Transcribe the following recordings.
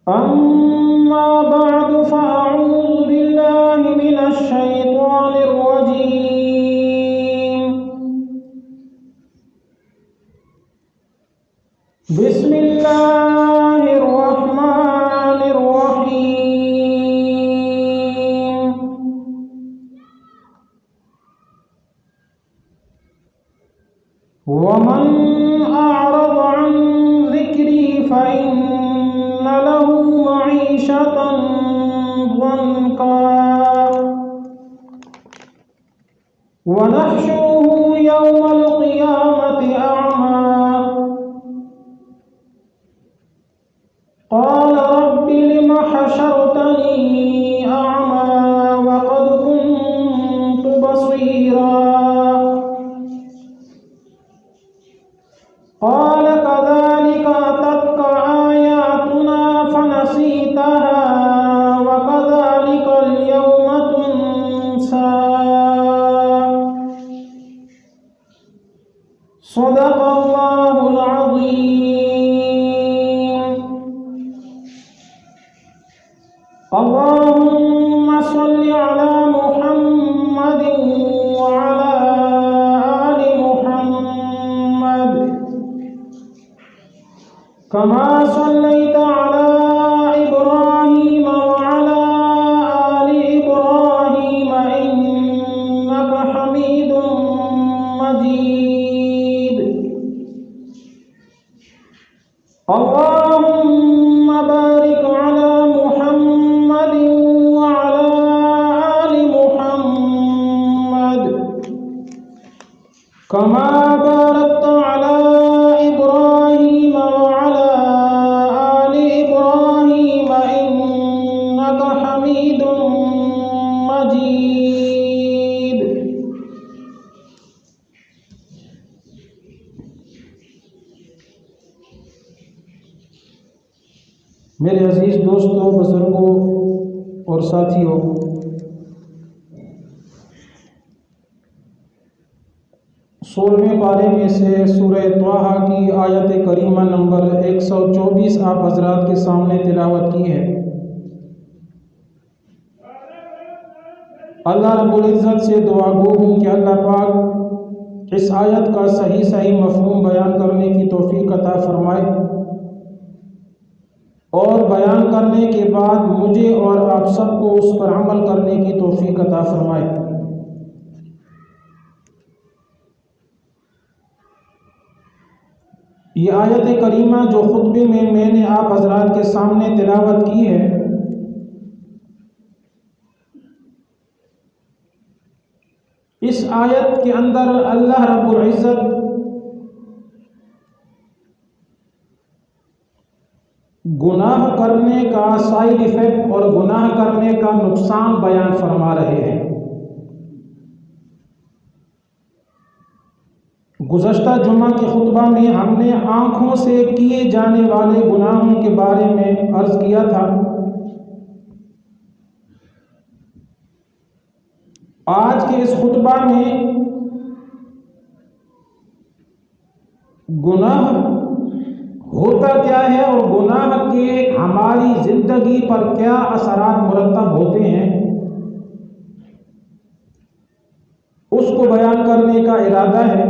أما بعد فأعوذ بالله من الشيطان الرجيم. بسم الله الرحمن الرحيم. ومن أعرض عن ذكري فإن له معيشة ضنكا ونحشره يوم القيامة أعمى قال رب لم حشرتني أعمى وقد كنت بصيرا قال كذلك أتتك آياتنا فنسيتها وكذلك اليوم تنسى. صدق الله العظيم. اللهم صل على محمد وعلى آل محمد كما صليت على إبراهيم وعلى آل إبراهيم إنك حميد مجيد. اللهم بارك على محمد وعلى آل محمد كما باركت على إبراهيم وعلى آل إبراهيم إنك حميد مجيد. میرے عزیز دوستوں، بزرگوں اور ساتھیوں، سولہویں پارے میں سے سورہ طٰہٰ کی آیت کریمہ نمبر 124 آپ حضرات کے سامنے تلاوت کی ہے۔ اللہ رب العزت سے دعا گو ہوں کہ اللہ پاک اس آیت کا صحیح مفہوم بیان کرنے کی توفیق عطا فرمائے اور بیان کرنے کے بعد مجھے اور آپ سب کو اس پر عمل کرنے کی توفیق عطا فرمائے۔ یہ آیت کریمہ جو خطبے میں نے آپ حضرات کے سامنے تلاوت کی ہے، اس آیت کے اندر اللہ رب العزت گناہ کرنے کا سائیڈ ایفیکٹ اور گناہ کرنے کا نقصان بیان فرما رہے ہیں۔ گزشتہ جمعہ کے خطبہ میں ہم نے آنکھوں سے کیے جانے والے گناہوں کے بارے میں عرض کیا تھا۔ آج کے اس خطبہ میں گناہ ہوتا کیا ہے اور گناہ کے ہماری زندگی پر کیا اثرات مرتب ہوتے ہیں، اس کو بیان کرنے کا ارادہ ہے۔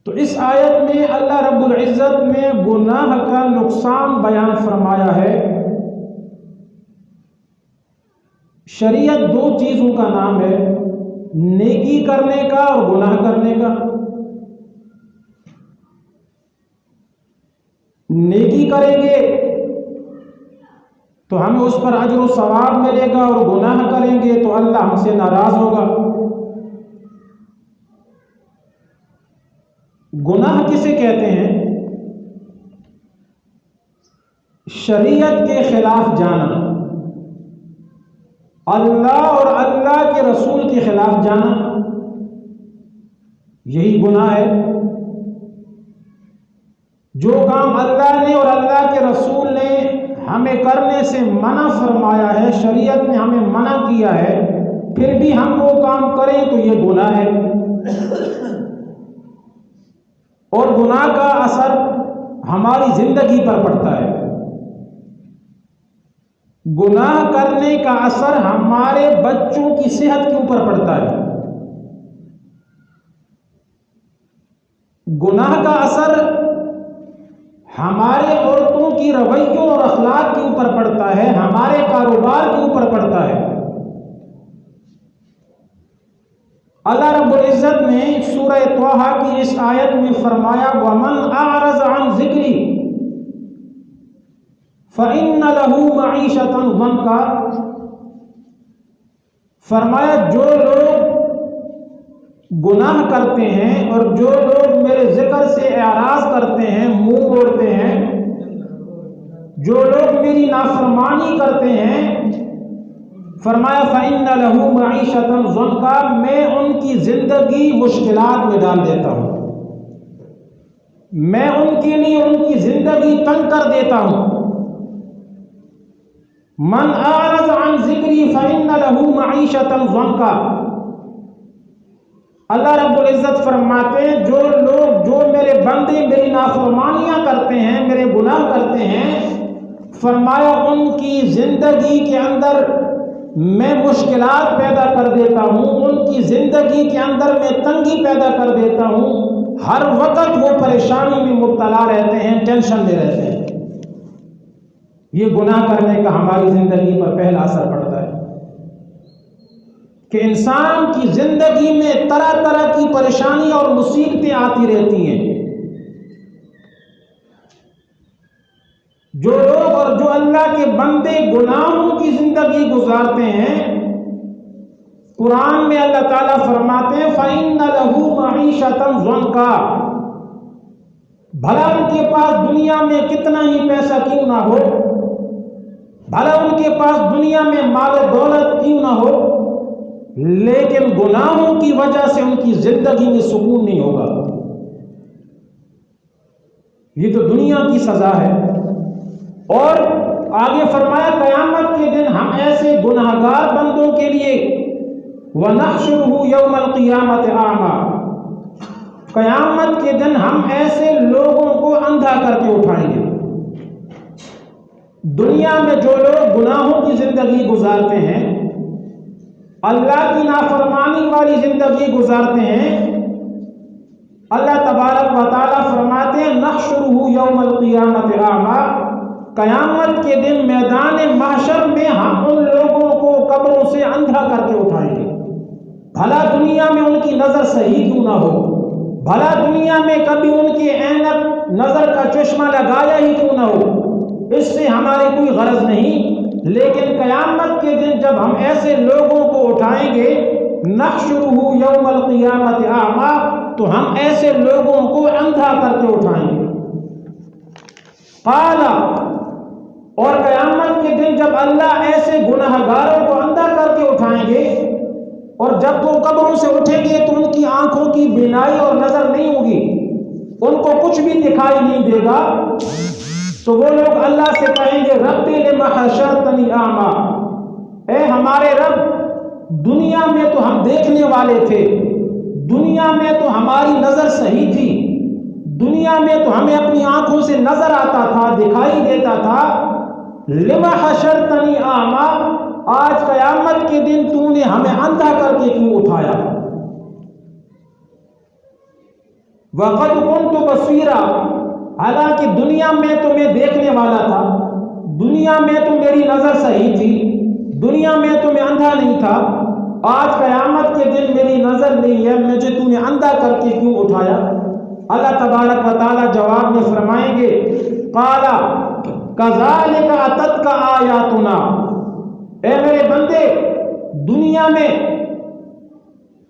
تو اس آیت میں اللہ رب العزت نے گناہ کا نقصان بیان فرمایا ہے۔ شریعت دو چیزوں کا نام ہے، نیکی کرنے کا اور گناہ کرنے کا۔ نیکی کریں گے تو ہمیں اس پر اجر و ثواب ملے گا، اور گناہ کریں گے تو اللہ ہم سے ناراض ہوگا۔ گناہ کسے کہتے ہیں؟ شریعت کے خلاف جانا، اللہ اور اللہ کے رسول کے خلاف جانا، یہی گناہ ہے۔ جو کام اللہ نے اور اللہ کے رسول نے ہمیں کرنے سے منع فرمایا ہے، شریعت نے ہمیں منع کیا ہے، پھر بھی ہم وہ کام کریں تو یہ گناہ ہے۔ اور گناہ کا اثر ہماری زندگی پر پڑتا ہے۔ گناہ کرنے کا اثر ہمارے بچوں کی صحت کے اوپر پڑتا ہے۔ گناہ کا اثر ہمارے عورتوں کی رویوں اور اخلاق کے اوپر پڑتا ہے، ہمارے کاروبار کے اوپر پڑتا ہے۔ اللہ رب العزت نے سورہ طٰہٰ کی اس آیت میں فرمایا وَمَنْ أَعْرَضَ عَنْ ذِكْرِي فَإِنَّ لَهُ مَعِيشَةً ضَنْكًا، فرمایا جو لوگ گناہ کرتے ہیں اور جو لوگ میرے ذکر سے اعراض کرتے ہیں، منہ موڑتے ہیں، جو لوگ میری نافرمانی کرتے ہیں، فرمایا فَإِنَّ لَهُ مَعِيشَةً ضَنْكًا، میں ان کی زندگی مشکلات میں ڈال دیتا ہوں، میں ان کے لیے ان کی زندگی تنگ کر دیتا ہوں۔ من اعرض عن ذکری فإن له معیشة ضنکا، اللہ رب العزت فرماتے ہیں جو لوگ، جو میرے بندے میری نافرمانیاں کرتے ہیں، میرے گناہ کرتے ہیں، فرمایا ان کی زندگی کے اندر میں مشکلات پیدا کر دیتا ہوں، ان کی زندگی کے اندر میں تنگی پیدا کر دیتا ہوں، ہر وقت وہ پریشانی میں مبتلا رہتے ہیں، ٹینشن میں رہتے ہیں۔ یہ گناہ کرنے کا ہماری زندگی پر پہلا اثر پڑتا ہے کہ انسان کی زندگی میں طرح طرح کی پریشانی اور مصیبتیں آتی رہتی ہیں۔ جو لوگ اور جو اللہ کے بندے گناہوں کی زندگی گزارتے ہیں، قرآن میں اللہ تعالیٰ فرماتے ہیں فَإِنَّ لَهُ مَعِيشَةً ضَنْكًا، بھلا ان کے پاس دنیا میں کتنا ہی پیسہ کیوں نہ ہو، بھلا ان کے پاس دنیا میں مال و دولت کیوں نہ ہو، لیکن گناہوں کی وجہ سے ان کی زندگی میں سکون نہیں ہوگا۔ یہ تو دنیا کی سزا ہے۔ اور آگے فرمایا قیامت کے دن ہم ایسے گناہگار بندوں کے لیے وَنَحْشُرُهُ يَوْمَ الْقِيَامَةِ أَعْمَى، قیامت کے دن ہم ایسے لوگوں کو اندھا کر کے اٹھائیں گے۔ دنیا میں جو لوگ گناہوں کی زندگی گزارتے ہیں، اللہ کی نافرمانی والی زندگی گزارتے ہیں، اللہ تبارک و تعالیٰ فرماتے ہیں نحشرہ یوم القیامت اعمیٰ، قیامت کے دن میدان محشر میں ہم ان لوگوں کو قبروں سے اندھا کر کے اٹھائیں گے۔ بھلا دنیا میں ان کی نظر صحیح کیوں نہ ہو، بھلا دنیا میں کبھی ان کی عینک نظر کا چشمہ لگایا ہی کیوں نہ ہو، اس سے ہماری کوئی غرض نہیں، لیکن قیامت کے دن جب ہم ایسے لوگوں کو اٹھائیں گے نحشرہ یوم القیامت اعمیٰ، تو ہم ایسے لوگوں کو اندھا کر کے اٹھائیں گے۔ قال، اور قیامت کے دن جب اللہ ایسے گناہگاروں کو اندھا کر کے اٹھائیں گے اور جب وہ قبروں سے اٹھیں گے تو ان کی آنکھوں کی بینائی اور نظر نہیں ہوگی، ان کو کچھ بھی دکھائی نہیں دے گا، تو وہ لوگ اللہ سے کہیں گے رب لم حشرتنی اعمیٰ، اے ہمارے رب دنیا میں تو ہم دیکھنے والے تھے، دنیا میں تو ہماری نظر صحیح تھی، دنیا میں تو ہمیں اپنی آنکھوں سے نظر آتا تھا، دکھائی دیتا تھا، لم حشرتنی اعمیٰ، آج قیامت کے دن تو نے ہمیں اندھا کر کے کیوں اٹھایا؟ وقد كنت بصیرا، حالانکہ دنیا میں تو میں دیکھنے والا تھا، دنیا میں تو میری نظر صحیح تھی، دنیا میں تو میں اندھا نہیں تھا، آج قیامت کے دن میری نظر نہیں ہے، مجھے تو نے اندھا کر کے کیوں اٹھایا؟ اللہ تبارک و تعالیٰ جواب میں فرمائیں گے قال کذالک اتتک آیاتنا، اے میرے بندے دنیا میں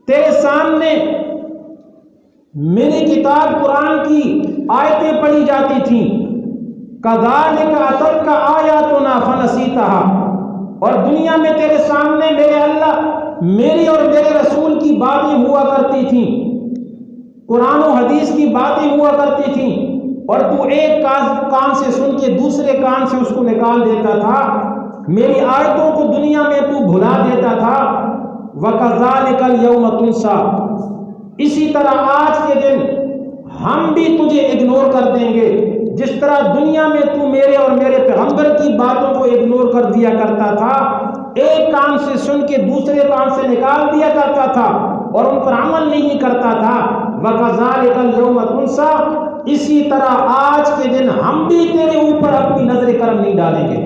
تیرے سامنے میری کتاب قرآن کی آیتیں پڑھی جاتی تھیں، کذالک اتتک آیاتنا فنسیتها، اور دنیا میں تیرے سامنے میرے اللہ میری اور میرے رسول کی باتیں ہوا کرتی تھیں، قرآن و حدیث کی باتیں ہوا کرتی تھیں، اور تو ایک کان سے سن کے دوسرے کان سے اس کو نکال دیتا تھا، میری آیتوں کو دنیا میں تو بھلا دیتا تھا۔ وَكَذَلِكَ الْيَوْمَ تُنْسَى، اسی طرح آج کے دن ہم بھی تجھے اگنور کر دیں گے، جس جس طرح دنیا میں تو میرے اور میرے پیغمبر کی باتوں کو اگنور کر دیا کرتا تھا، ایک کان سے سن کے دوسرے کان سے نکال دیا کرتا تھا اور ان پر عمل نہیں کرتا تھا، وَكَذَلِكَ الْيَوْمَ تُنْسَىٰ، اسی طرح آج کے دن ہم بھی تیرے اوپر اپنی نظر کرم نہیں ڈالیں گے۔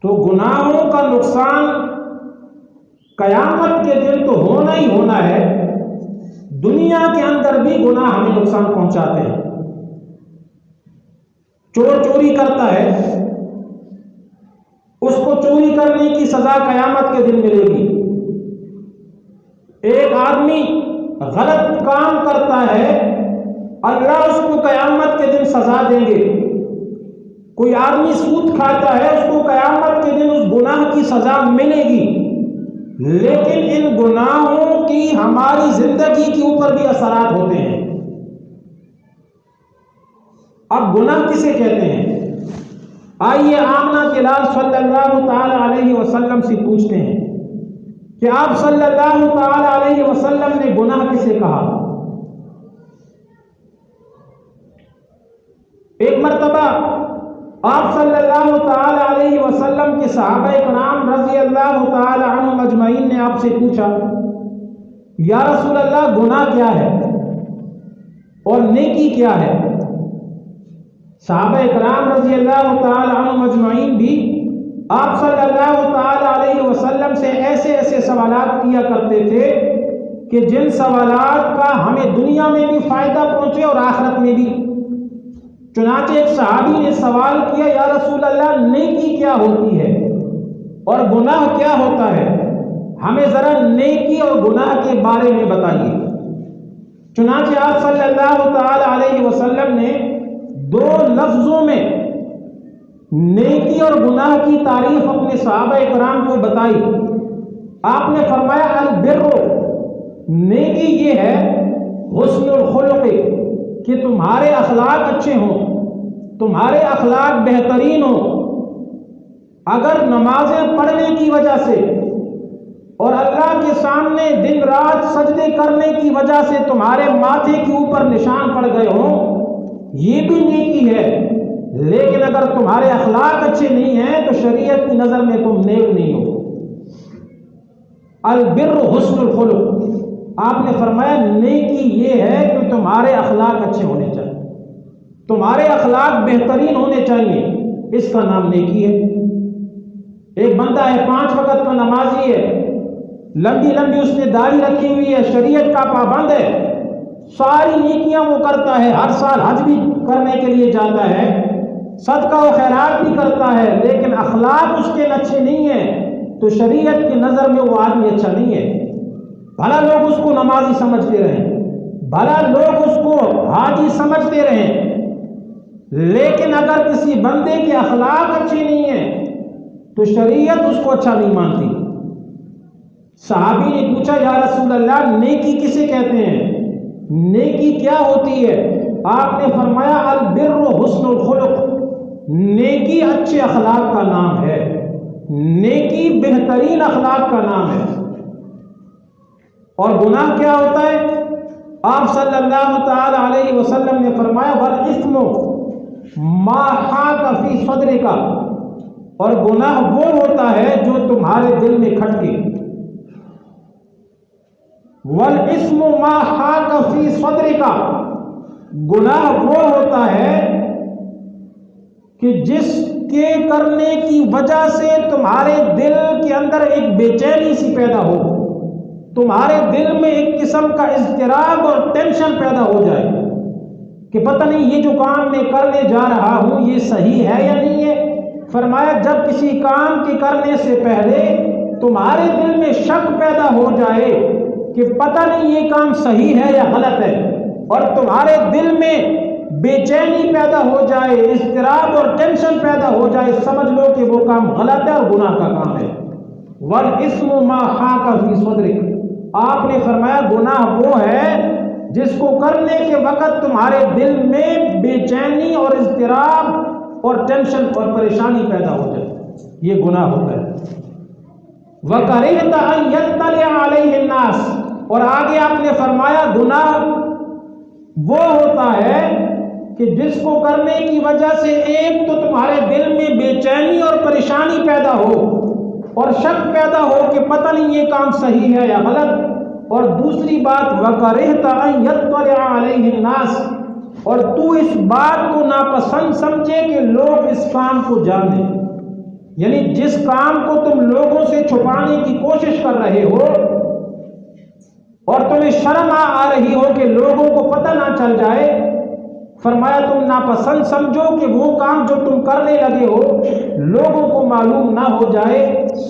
تو گناہوں کا نقصان قیامت کے دن تو ہونا ہی ہونا ہے، دنیا کے اندر بھی گناہ ہمیں نقصان پہنچاتے ہیں۔ چور چوری کرتا ہے، اس کو چوری کرنے کی سزا قیامت کے دن ملے گی۔ ایک آدمی غلط کام کرتا ہے، اللہ اس کو قیامت کے دن سزا دیں گے۔ کوئی آدمی سود کھاتا ہے، اس کو قیامت کے دن اس گناہ کی سزا ملے گی۔ لیکن ان گناہوں کی ہماری زندگی کے اوپر بھی اثرات ہوتے ہیں۔ اب گناہ کسے کہتے ہیں؟ آئیے آمنہ کے لال صلی اللہ تعالی علیہ وسلم سے پوچھتے ہیں کہ آپ صلی اللہ تعالی علیہ وسلم نے گناہ کسے کہا؟ ایک مرتبہ آپ صلی اللہ تعالی علیہ وسلم کے صحابہ اکرام رضی اللہ تعالی عنہم اجمعین نے آپ سے پوچھا، یا رسول اللہ گناہ کیا ہے اور نیکی کیا ہے؟ صحابہ اکرام رضی اللہ تعالی عنہم اجمعین بھی آپ صلی اللہ تعالی علیہ وسلم سے ایسے ایسے سوالات کیا کرتے تھے کہ جن سوالات کا ہمیں دنیا میں بھی فائدہ پہنچے اور آخرت میں بھی۔ چنانچہ ایک صحابی نے سوال کیا، یا رسول اللہ نیکی کیا ہوتی ہے اور گناہ کیا ہوتا ہے؟ ہمیں ذرا نیکی اور گناہ کے بارے میں بتائیے۔ چنانچہ آپ صلی اللہ تعالی علیہ وسلم نے دو لفظوں میں نیکی اور گناہ کی تعریف اپنے صحابہ کرام کو بتائی۔ آپ نے فرمایا البر، نیکی یہ ہے حسن الخلق، کہ تمہارے اخلاق اچھے ہوں، تمہارے اخلاق بہترین ہوں۔ اگر نمازیں پڑھنے کی وجہ سے اور اللہ کے سامنے دن رات سجدے کرنے کی وجہ سے تمہارے ماتھے کے اوپر نشان پڑ گئے ہوں، یہ بھی نیکی ہے۔ لیکن اگر تمہارے اخلاق اچھے نہیں ہیں تو شریعت کی نظر میں تم نیک نہیں ہو۔ البر حسن الخلق، آپ نے فرمایا نیکی یہ ہے کہ تمہارے اخلاق اچھے ہونے چاہیے، تمہارے اخلاق بہترین ہونے چاہیے، اس کا نام نیکی ہے۔ ایک بندہ ہے 5 وقت کا نمازی ہے، لمبی لمبی اس نے داڑھی رکھی ہوئی ہے، شریعت کا پابند ہے، ساری نیکیاں وہ کرتا ہے، ہر سال حج بھی کرنے کے لیے جاتا ہے، صدقہ و خیرات بھی کرتا ہے، لیکن اخلاق اس کے اچھے نہیں ہیں تو شریعت کی نظر میں وہ آدمی اچھا نہیں ہے۔ بھلا لوگ اس کو نمازی سمجھتے رہیں، بھلا لوگ اس کو حاجی سمجھتے رہیں، لیکن اگر کسی بندے کے اخلاق اچھے نہیں ہیں تو شریعت اس کو اچھا نہیں مانتی۔ صحابی نے پوچھا، یا رسول اللہ نیکی کسے کہتے ہیں، نیکی کیا ہوتی ہے؟ آپ نے فرمایا البر حسن الخلق، نیکی اچھے اخلاق کا نام ہے، نیکی بہترین اخلاق کا نام ہے۔ اور گناہ کیا ہوتا ہے؟ آپ صلی اللہ تعالی علیہ وسلم نے فرمایا والاسم ما حاک فی صدرک، اور گناہ وہ ہوتا ہے جو تمہارے دل میں کھٹکے۔ والاسم ما حاک فی صدرک، گناہ وہ ہوتا ہے کہ جس کے کرنے کی وجہ سے تمہارے دل کے اندر ایک بے چینی سی پیدا ہو، تمہارے دل میں ایک قسم کا اضطراب اور ٹینشن پیدا ہو جائے کہ پتہ نہیں یہ جو کام میں کرنے جا رہا ہوں یہ صحیح ہے یا نہیں ہے۔ فرمایا جب کسی کام کے کرنے سے پہلے تمہارے دل میں شک پیدا ہو جائے کہ پتہ نہیں یہ کام صحیح ہے یا غلط ہے، اور تمہارے دل میں بے چینی پیدا ہو جائے، اضطراب اور ٹینشن پیدا ہو جائے، سمجھ لو کہ وہ کام غلط ہے اور گناہ کا کام ہے۔ والاسم ما حاک فی صدرک، آپ نے فرمایا گناہ وہ ہے جس کو کرنے کے وقت تمہارے دل میں بے چینی اور اضطراب اور ٹینشن اور پریشانی پیدا ہو جائے، یہ گناہ ہوتا ہے۔ وَكَرِهْتَ أَن يَطَّلِعَ عَلَيْهِ النَّاسُ، اور آگے آپ نے فرمایا گناہ وہ ہوتا ہے کہ جس کو کرنے کی وجہ سے ایک تو تمہارے دل میں بے چینی اور پریشانی پیدا ہو اور شک پیدا ہو کہ پتہ نہیں یہ کام صحیح ہے یا غلط، اور دوسری بات وَكَرِهْتَ أَن يَطَّلِعَ عَلَيْهِ النَّاسِ، اور تو اس بات کو ناپسند سمجھے کہ لوگ اس کام کو جانیں، یعنی جس کام کو تم لوگوں سے چھپانے کی کوشش کر رہے ہو اور تمہیں شرم آ رہی ہو کہ لوگوں کو پتہ نہ چل جائے، فرمایا تم ناپسند سمجھو کہ وہ کام جو تم کرنے لگے ہو لوگوں کو معلوم نہ ہو جائے،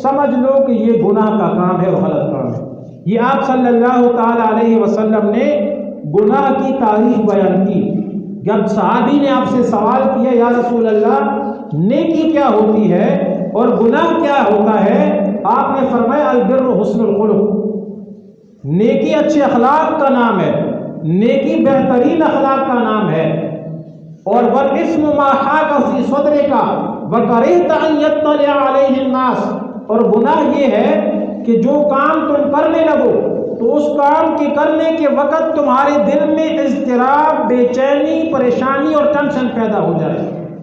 سمجھ لو کہ یہ گناہ کا کام ہے اور غلط کام ہے۔ یہ آپ صلی اللہ تعالی علیہ وسلم نے گناہ کی تاریخ بیان کی۔ جب صحابی نے آپ سے سوال کیا یا رسول اللہ نیکی کیا ہوتی ہے اور گناہ کیا ہوتا ہے، آپ نے فرمایا البر حسن الخلق، نیکی اچھے اخلاق کا نام ہے، نیکی بہترین اخلاق کا نام ہے، اور والاسم ما حاک فی صدرک وکرہت ان یطلع علیہ الناس، اور گناہ یہ ہے کہ جو کام تم کرنے لگو تو اس کام کے کرنے کے وقت تمہارے دل میں اضطراب، بے چینی، پریشانی اور ٹینشن پیدا ہو جائے،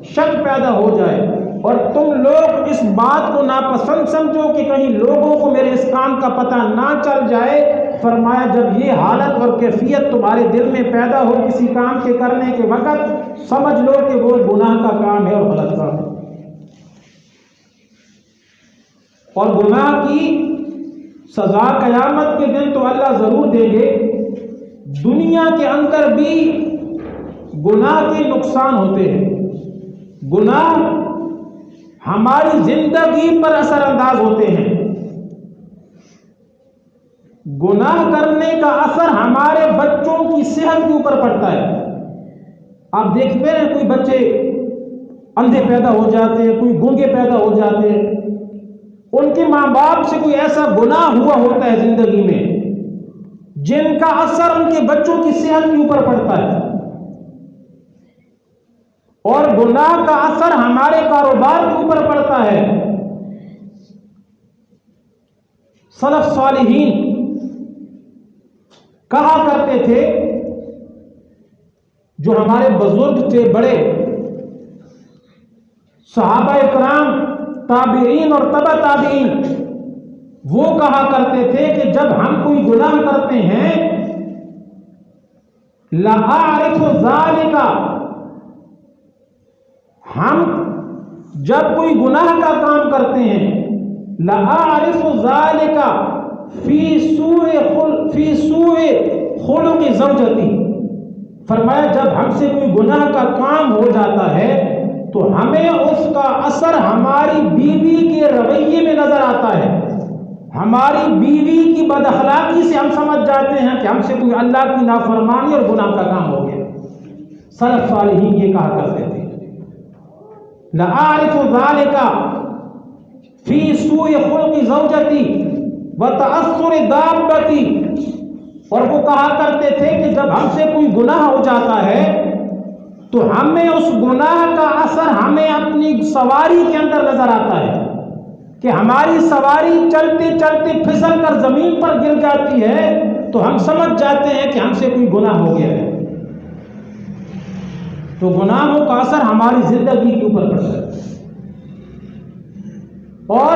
شک پیدا ہو جائے، اور تم لوگ اس بات کو ناپسند سمجھو کہ کہیں لوگوں کو میرے اس کام کا پتہ نہ چل جائے۔ فرمایا جب یہ حالت اور کیفیت تمہارے دل میں پیدا ہو کسی کام کے کرنے کے وقت، سمجھ لو کہ وہ گناہ کا کام ہے اور غلط کام ہے۔ اور گناہ کی سزا قیامت کے دن تو اللہ ضرور دیں گے، دنیا کے اندر بھی گناہ کے نقصان ہوتے ہیں۔ گناہ ہماری زندگی پر اثر انداز ہوتے ہیں، گناہ کرنے کا اثر ہمارے بچوں کی صحت کے اوپر پڑتا ہے۔ آپ دیکھتے ہیں کوئی بچے اندھے پیدا ہو جاتے ہیں، کوئی گونگے پیدا ہو جاتے ہیں، ان کے ماں باپ سے کوئی ایسا گناہ ہوا ہوتا ہے زندگی میں جن کا اثر ان کے بچوں کی صحت کے اوپر پڑتا ہے، اور گناہ کا اثر ہمارے کاروبار کے اوپر پڑتا ہے۔ سلف صالحین کہا کرتے تھے، جو ہمارے بزرگ تھے بڑے صحابہ کرام، تابعین اور تبع تابعین، وہ کہا کرتے تھے کہ جب ہم کوئی گناہ کرتے ہیں لَأَعْرِفُ ذَلِكَ، ہم جب کوئی گناہ کا کام کرتے ہیں لَأَعْرِفُ ذَلِكَ فی سوء خلق زوجتی، فرمایا جب ہم سے کوئی گناہ کا کام ہو جاتا ہے تو ہمیں اس کا اثر ہماری بیوی کے رویے میں نظر آتا ہے، ہماری بیوی کی بد اخلاقی سے ہم سمجھ جاتے ہیں کہ ہم سے کوئی اللہ کی نافرمانی اور گناہ کا کام ہو گیا۔ سلف صالحین یہ کہا کرتے تھے لَأَعْرِفُ ذَلِكَ فِي سُوءِ خُلْقِ زَوْجَتِي وَتَأَثُّرِ دَابَّتِي، اور وہ کہا کرتے تھے کہ جب ہم سے کوئی گناہ ہو جاتا ہے تو ہمیں اس گناہ کا اثر ہمیں اپنی سواری کے اندر نظر آتا ہے کہ ہماری سواری چلتے چلتے پھسل کر زمین پر گر جاتی ہے تو ہم سمجھ جاتے ہیں کہ ہم سے کوئی گناہ ہو گیا ہے۔ تو گناہوں کا اثر ہماری زندگی کے اوپر پڑتا ہے۔ اور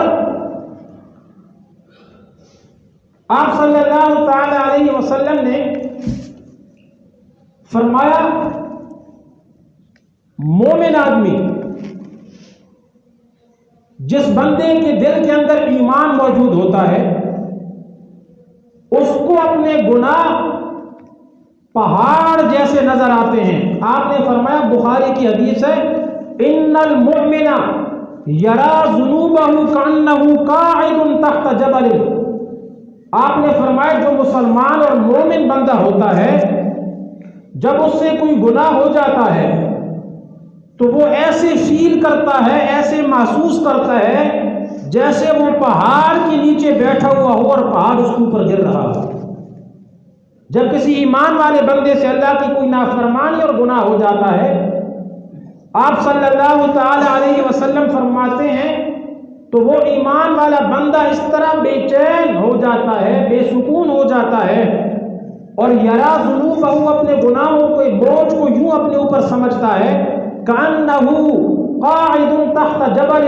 آپ صلی اللہ تعالی علیہ وسلم نے فرمایا مومن آدمی، جس بندے کے دل کے اندر ایمان موجود ہوتا ہے، اس کو اپنے گناہ پہاڑ جیسے نظر آتے ہیں۔ آپ نے فرمایا، بخاری کی حدیث ہے، ان المؤمن یرا ذنوبہ کانہ قاعد تحت جبل، آپ نے فرمایا جو مسلمان اور مومن بندہ ہوتا ہے جب اس سے کوئی گناہ ہو جاتا ہے تو وہ ایسے فیل کرتا ہے، ایسے محسوس کرتا ہے جیسے وہ پہاڑ کے نیچے بیٹھا ہوا ہو اور پہاڑ اس کے اوپر گر رہا ہو۔ جب کسی ایمان والے بندے سے اللہ کی کوئی نافرمانی اور گناہ ہو جاتا ہے، آپ صلی اللہ تعالی علیہ وسلم فرماتے ہیں تو وہ ایمان والا بندہ اس طرح بے چین ہو جاتا ہے، بے سکون ہو جاتا ہے، اور یرا ذنوبہ، اپنے گناہوں کو بوجھ کو یوں اپنے اوپر سمجھتا ہے کأنہ قاعد تحت جبل،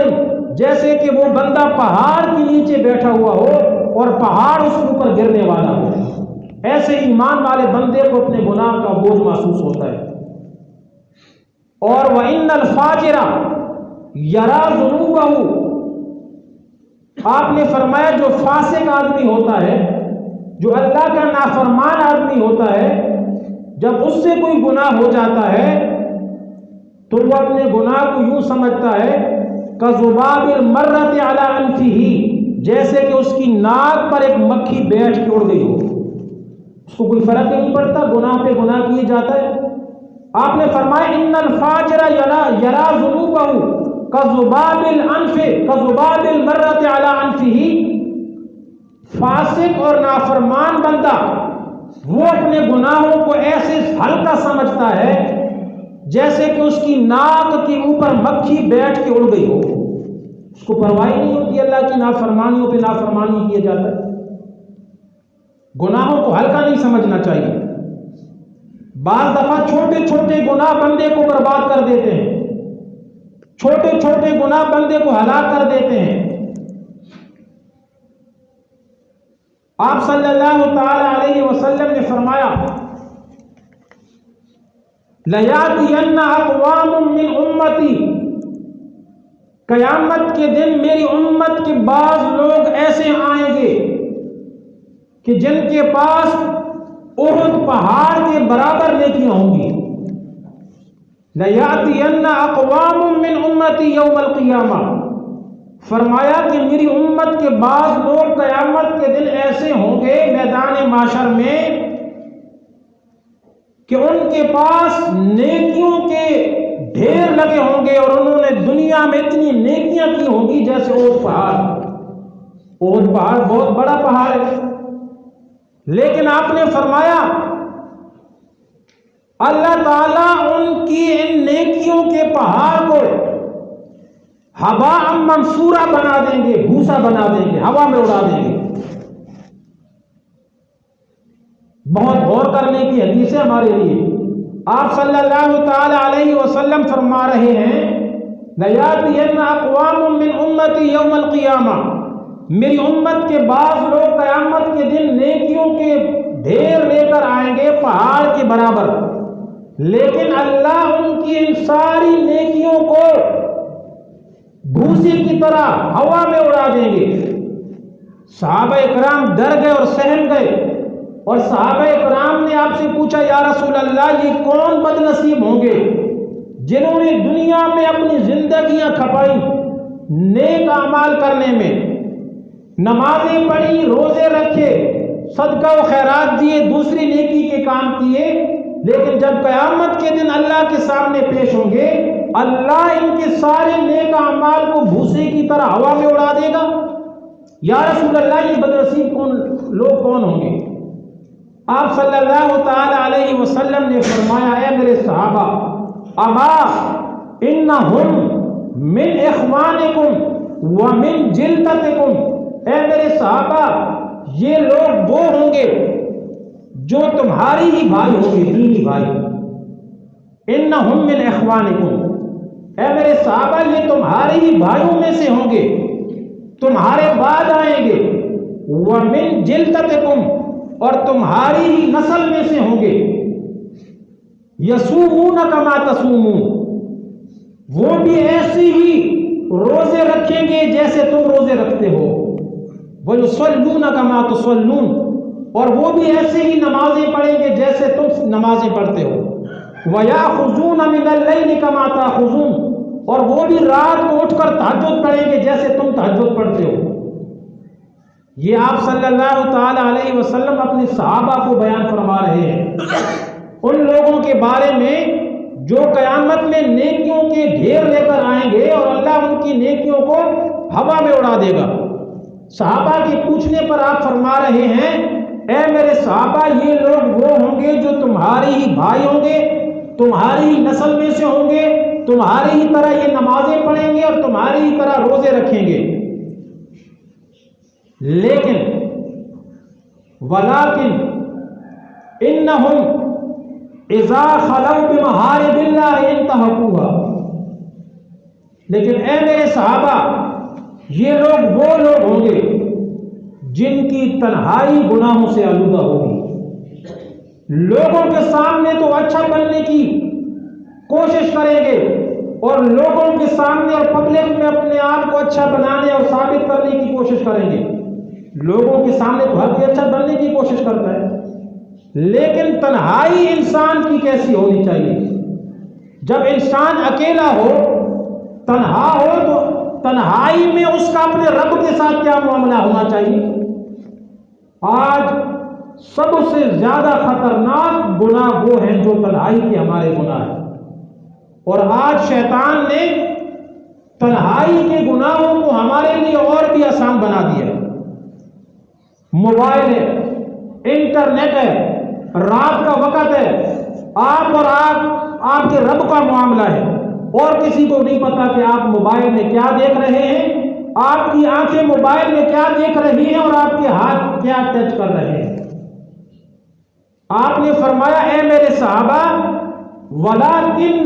جیسے کہ وہ بندہ پہاڑ کے نیچے بیٹھا ہوا ہو اور پہاڑ اس کے اوپر گرنے والا ہو۔ ایسے ایمان والے بندے کو اپنے گناہ کا بوجھ محسوس ہوتا ہے۔ اور وَإِنَّ الْفَاجِرَ يَرَى ذُنُوبَهُ، آپ نے فرمایا جو فاسق آدمی ہوتا ہے، جو اللہ کا نافرمان آدمی ہوتا ہے، جب اس سے کوئی گناہ ہو جاتا ہے تو وہ اپنے گناہ کو یوں سمجھتا ہے کذباب المرۃ علی انفہ، جیسے کہ اس کی ناک پر ایک مکھی بیٹھ کے اڑ گئی ہو، اس کو کوئی فرق نہیں پڑتا، گناہ پہ گناہ کیے جاتا ہے۔ آپ نے فرمایا ان الفاجر یرا ذنوبہ کذباب الانف کذباب المرۃ علی انفہ، فاسق اور نافرمان بندہ وہ اپنے گناہوں کو ایسے ہلکا سمجھتا ہے جیسے کہ اس کی ناک کے اوپر مکھی بیٹھ کے اڑ گئی ہو، اس کو پرواہ نہیں ہوتی، اللہ کی نافرمانیوں پہ نافرمانی کیا جاتا ہے۔ گناہوں کو ہلکا نہیں سمجھنا چاہیے۔ بعض دفعہ چھوٹے چھوٹے گناہ بندے کو برباد کر دیتے ہیں، چھوٹے چھوٹے گناہ بندے کو ہلاک کر دیتے ہیں۔ آپ صلی اللہ تعالی علیہ وسلم نے فرمایا لَيَأْتِيَنَّ أَقْوَامٌ مِّنْ أُمَّتِي، قیامت کے دن میری امت کے بعض لوگ ایسے آئیں گے کہ جن کے پاس احد پہاڑ کے برابر نیکیاں ہوں گی۔ لَيَأْتِيَنَّ أَقْوَامٌ مِّنْ أُمَّتِي يَوْمَ الْقِيَامَةِ، فرمایا کہ میری امت کے بعض لوگ قیامت کے دن ایسے ہوں گے میدان محشر میں کہ ان کے پاس نیکیوں کے ڈھیر لگے ہوں گے اور انہوں نے دنیا میں اتنی نیکیاں کی ہوں گی جیسے احد پہاڑ۔ احد پہاڑ بہت بڑا پہاڑ ہے، لیکن آپ نے فرمایا اللہ تعالیٰ ان کی ان نیکیوں کے پہاڑ کو ہوا منصورہ بنا دیں گے، بھوسا بنا دیں گے، ہوا میں اڑا دیں گے۔ بہت غور کرنے کی حدیث ہے ہمارے لیے۔ آپ صلی اللہ تعالی علیہ وسلم فرما رہے ہیں لَيَأْتِيَنَّ أَقْوَامٌ مِّنْ أُمَّتِي يَوْمَ الْقِيَامَةِ، میری امت کے بعض لوگ قیامت کے دن نیکیوں کے ڈھیر لے کر آئیں گے پہاڑ کے برابر، لیکن اللہ ان کی ان ساری نیکیوں کو بھوسی کی طرح ہوا میں اڑا دیں گے۔ صحابہ اکرام ڈر گئے اور سہم گئے، اور صحابہ اکرام نے آپ سے پوچھا یا رسول اللہ یہ کون بد نصیب ہوں گے جنہوں نے دنیا میں اپنی زندگیاں کھپائی نیک اعمال کرنے میں، نمازیں پڑھی، روزے رکھے، صدقہ و خیرات دیے، دوسری نیکی کے کام کیے، لیکن جب قیامت کے دن اللہ کے سامنے پیش ہوں گے اللہ ان کے سارے نیک اعمال کو بھوسے کی طرح ہوا میں اڑا دے گا۔ یا رسول اللہ یہ بد نصیب لوگ کون ہوں گے؟ آپ صلی اللہ تعالی علیہ وسلم نے فرمایا اے میرے صحابہ اما انہم من اخوانکم ومن جلدتکم، اے میرے صحابہ یہ لوگ وہ ہوں گے جو تمہاری ہی بھائی ہوں گے، دینی بھائی۔ انہم من اخوانکم، اے میرے صحابہ یہ تمہارے ہی بھائیوں میں سے ہوں گے، تمہارے بعد آئیں گے، ومن جلدتکم، اور تمہاری ہی نسل میں سے ہوں گے، یصومون کما تصومون، وہ بھی ایسے ہی روزے رکھیں گے جیسے تم روزے رکھتے ہو، ویصلون کما تصلون، اور وہ بھی ایسے ہی نمازیں پڑھیں گے جیسے تم نمازیں پڑھتے ہو، ویاخذون من اللیل کما تاخذون، اور وہ بھی رات کو اٹھ کر تہجد پڑھیں گے جیسے تم تہجد پڑھتے ہو۔ یہ آپ صلی اللہ تعالی علیہ وسلم اپنے صحابہ کو بیان فرما رہے ہیں، ان لوگوں کے بارے میں جو قیامت میں نیکیوں کے ڈھیر لے کر آئیں گے اور اللہ ان کی نیکیوں کو ہوا میں اڑا دے گا۔ صحابہ کے پوچھنے پر آپ فرما رہے ہیں اے میرے صحابہ یہ لوگ وہ ہوں گے جو تمہارے ہی بھائی ہوں گے، تمہاری ہی نسل میں سے ہوں گے، تمہاری ہی طرح یہ نمازیں پڑھیں گے اور تمہاری ہی طرح روزے رکھیں گے، لیکن ولیکن انہم اذا خلوا بمحارم اللہ لیکن اے میرے صحابہ، یہ لوگ وہ لوگ ہوں گے جن کی تنہائی گناہوں سے آلودہ ہوگی۔ لوگوں کے سامنے تو اچھا بننے کی کوشش کریں گے، اور لوگوں کے سامنے اور پبلک میں اپنے آپ کو اچھا بنانے اور ثابت کرنے کی کوشش کریں گے۔ لوگوں کے سامنے تو ہر کوئی اچھا بننے کی کوشش کرتا ہے، لیکن تنہائی انسان کی کیسی ہونی چاہیے؟ جب انسان اکیلا ہو، تنہا ہو، تو تنہائی میں اس کا اپنے رب کے ساتھ کیا معاملہ ہونا چاہیے؟ آج سب سے زیادہ خطرناک گناہ وہ ہیں جو تنہائی کے ہمارے گناہ ہیں، اور آج شیطان نے تنہائی کے گناہوں کو ہمارے لیے اور بھی آسان بنا دیا ہے۔ موبائل ہے، انٹرنیٹ ہے، رات کا وقت ہے، آپ اور آپ کے رب کا معاملہ ہے، اور کسی کو نہیں پتا کہ آپ موبائل میں کیا دیکھ رہے ہیں، آپ کی آنکھیں موبائل میں کیا دیکھ رہی ہیں، اور آپ کے ہاتھ کیا ٹچ کر رہے ہیں۔ آپ نے فرمایا اے میرے صحابہ، وَلَٰكِنْ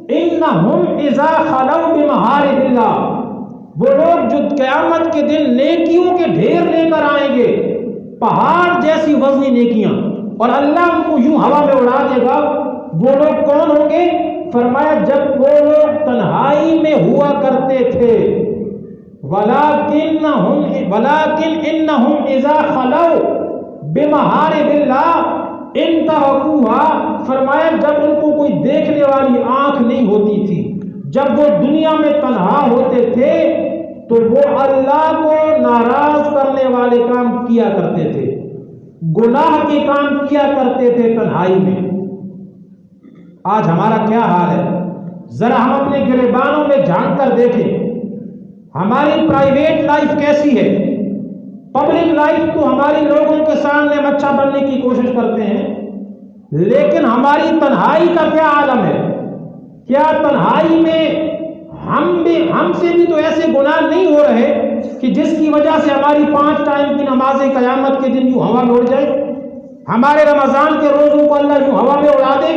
إِنَّهُمْ إِذَا خَلَوْا بِمَحَارِمِ اللَّهِ، وہ لوگ جو قیامت کے دن نیکیوں کے ڈھیر لے کر آئیں گے، پہاڑ جیسی وزنی نیکیاں، اور اللہ ان کو یوں ہوا میں اڑا دے گا۔ وہ لوگ کون ہوں گے؟ فرمایا جب وہ لوگ تنہائی میں ہوا کرتے تھے، وَلَٰكِنْ إِنَّهُمْ إِذَا خَلَوْا بِمَحَارِمِ اللَّهِ انتهكوها، فرمایا جب ان کو کوئی دیکھنے والی آنکھ نہیں ہوتی تھی، جب وہ دنیا میں تنہا ہوتے تھے، تو وہ اللہ کو ناراض کرنے والے کام کیا کرتے تھے، گناہ کے کام کیا کرتے تھے تنہائی میں۔ آج ہمارا کیا حال ہے؟ ذرا ہم اپنے گریبانوں میں جھانک کر دیکھیں، ہماری پرائیویٹ لائف کیسی ہے؟ پبلک لائف تو ہماری لوگوں کے سامنے ہم اچھا بننے کی کوشش کرتے ہیں، لیکن ہماری تنہائی کا کیا عالم ہے؟ کیا تنہائی میں ہم سے بھی تو ایسے گناہ نہیں ہو رہے کہ جس کی وجہ سے ہماری 5 ٹائم کی نمازیں قیامت کے دن یوں ہوا میں اڑ جائے، ہمارے رمضان کے روزوں کو اللہ یوں ہوا میں اڑا دے،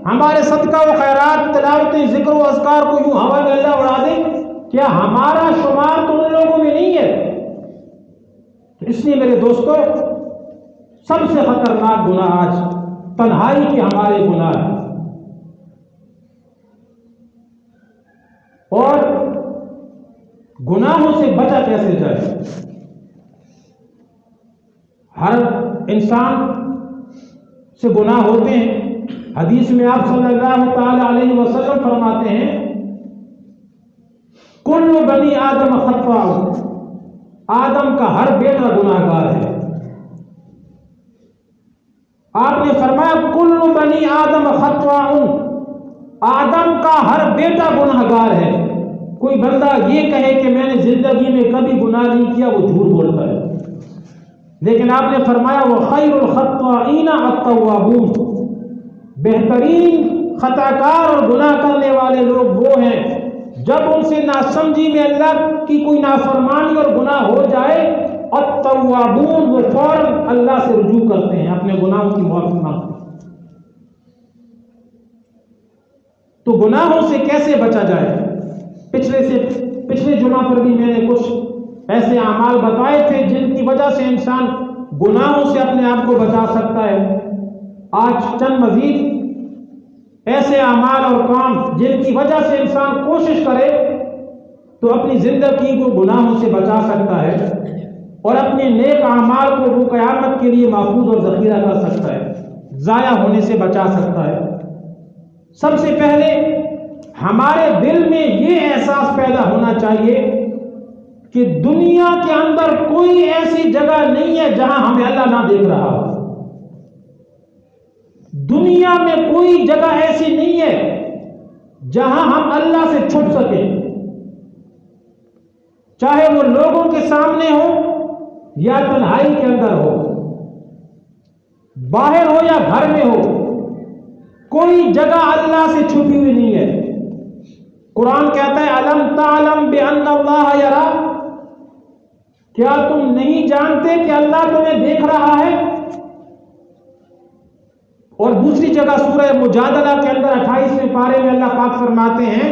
ہمارے صدقہ و خیرات، تلاوتیں، ذکر و اذکار کو یوں ہوا میں اللہ اڑا دے؟ کیا ہمارا شمار تو ان لوگوں میں نہیں ہے؟ اس لیے میرے دوستو، سب سے خطرناک گناہ آج تنہائی کے ہمارے گناہ ہیں، اور گناہوں سے بچا کیسے جائے؟ ہر انسان سے گناہ ہوتے ہیں۔ حدیث میں آپ صلی اللہ تعالی علیہ وسلم فرماتے ہیں کل بنی آدم خطاء، آدم کا ہر بیٹا گناہ گار ہے۔ آپ نے فرمایا کل بنی آدم خطاء، آدم کا ہر بیٹا گناہ گار ہے۔ کوئی بندہ یہ کہے کہ میں نے زندگی میں کبھی گناہ نہیں کیا، وہ جھوٹ بولتا ہے۔ لیکن آپ نے فرمایا وَخَيْرُ الْخَطَّائِينَ التَّوَّابُونَ، بہترین خطا کار اور گناہ کرنے والے لوگ وہ ہیں جب ان سے ناسمجھی میں اللہ کی کوئی نافرمانی اور گناہ ہو جائے، التوابون، وہ فوراً اللہ سے رجوع کرتے ہیں، اپنے گناہوں کی معافی مانگتے ہیں۔ تو گناہوں سے کیسے بچا جائے؟ پچھلے جمعہ پر بھی میں نے کچھ ایسے اعمال بتائے تھے جن کی وجہ سے انسان گناہوں سے اپنے آپ کو بچا سکتا ہے۔ آج چند مزید ایسے اعمال اور کام جن کی وجہ سے انسان کوشش کرے تو اپنی زندگی کو گناہوں سے بچا سکتا ہے، اور اپنے نیک اعمال کو وہ قیامت کے لیے محفوظ اور ذخیرہ کر سکتا ہے، ضائع ہونے سے بچا سکتا ہے۔ سب سے پہلے ہمارے دل میں یہ احساس پیدا ہونا چاہیے کہ دنیا کے اندر کوئی ایسی جگہ نہیں ہے جہاں ہمیں اللہ نہ دیکھ رہا ہو۔ دنیا میں کوئی جگہ ایسی نہیں ہے جہاں ہم اللہ سے چھپ سکیں، چاہے وہ لوگوں کے سامنے ہو یا تنہائی کے اندر ہو، باہر ہو یا گھر میں ہو، کوئی جگہ اللہ سے چھپی ہوئی نہیں ہے۔ قرآن کہتا ہے الم تعلم بان اللہ یرا، کیا تم نہیں جانتے کہ اللہ تمہیں دیکھ رہا ہے؟ اور دوسری جگہ سورہ مجادلہ کے اندر 28ویں پارے میں اللہ پاک فرماتے ہیں